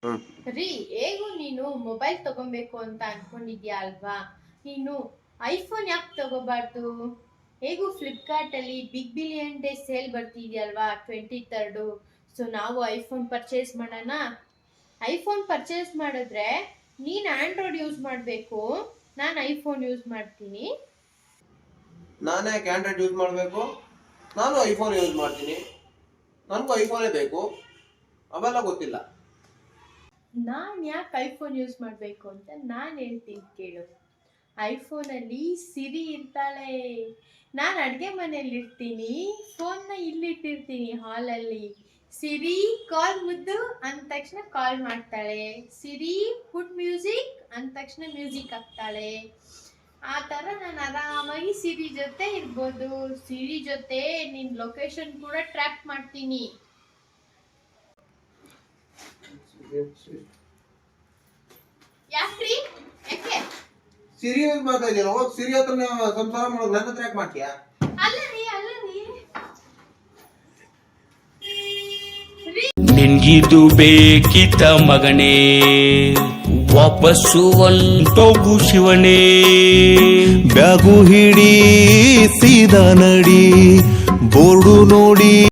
ಹ್ಮ್ ರೀ ಹೇಗೂ ನೀನು ಮೊಬೈಲ್ ತಗೊಬೇಕು ಅಂತ ಅನ್ಕೊಂಡಿದ್ಯಾ ಅಲ್ವಾ? ನೀನು ಐಫೋನ್ ಯಾಕೆ ತಗೋಬಾರ್ದು? ಹೇಗೂ ಫ್ಲಿಪ್ಕಾರ್ಟ್ ಅಲ್ಲಿ ಬಿಗ್ ಬಿಲಿಯನ್ ಡೇ ಸೇಲ್ ಬರ್ತಿದ್ಯಲ್ವಾ 23rd. ಸೊ ನಾವು ಐಫೋನ್ ಪರ್ಚೇಸ್ ಮಾಡೋಣ. ಐಫೋನ್ ಪರ್ಚೇಸ್ ಮಾಡಿದ್ರೆ ನೀನ್ ಆಂಡ್ರಾಯ್ಡ್ ಯೂಸ್ ಮಾಡಬೇಕು, ನಾನು ಐಫೋನ್ ಯೂಸ್ ಮಾಡ್ತೀನಿ. ನಾನೇ ಯಾಕೆ ಆಂಡ್ರಾಯ್ಡ್ ಯೂಸ್ ಮಾಡಬೇಕು? ನಾನು ಐಫೋನ್ ಯೂಸ್ ಮಾಡ್ತೀನಿ. ನನಗೂ ಐಫೋನೇ ಬೇಕು. ಅವೆಲ್ಲ ಗೊತ್ತಿಲ್ಲ. ನಾನು ಯಾಕೆ ಐಫೋನ್ ಯೂಸ್ ಮಾಡಬೇಕು ಅಂತ ನಾನು ಹೇಳ್ತೀನಿ ಕೇಳು. ಐಫೋನಲ್ಲಿ ಸಿರಿ ಇರ್ತಾಳೆ. ನಾನು ಅಡುಗೆ ಮನೇಲಿ ಇರ್ತೀನಿ, ಫೋನ್ನ ಇಲ್ಲಿಟ್ಟಿರ್ತೀನಿ ಹಾಲಲ್ಲಿ. ಸಿರಿ ಕಾಲ್ ಮುದ್ದು ಅಂದ ತಕ್ಷಣ ಕಾಲ್ ಮಾಡ್ತಾಳೆ. ಸಿರಿ ಪುಟ್ ಮ್ಯೂಸಿಕ್ ಅಂದ ತಕ್ಷಣ ಮ್ಯೂಸಿಕ್ ಹಾಕ್ತಾಳೆ. ಆ ಥರ ನಾನು ಆರಾಮಾಗಿ ಸಿರಿ ಜೊತೆ ಇರ್ಬೋದು. ಸಿರಿ ಜೊತೆ ನಿನ್ನ ಲೊಕೇಶನ್ ಕೂಡ ಟ್ರ್ಯಾಕ್ ಮಾಡ್ತೀನಿ. ಯಾಕ್ರಿ? ಯಾಕೆ? ಸಿರಿ ಯೂಸ್ ಮಾಡ್ತಾ ಇದೆಯಲ್ಲ, ಹೋಗಿ ಸಿರಿ ಹತ್ರ ಸಂಸಾರ ಮಾಡೋದು ನನ್ನ ಹತ್ರ ಯಾಕೆ ಮಾಡ್ತೀಯಾ? ಅಲ್ಲರಿ ನಿನ್ಗಿದು ಬೇಕಿತ್ತ ಮಗನೇ, ವಾಪಸ್ಸು ಹೊಂಟೋಗು ಶಿವನೇ. ಬ್ಯಾಗು ಹಿಡಿ ಸೀದಾ ನಡಿ, ಬೋರ್ಡು ನೋಡಿ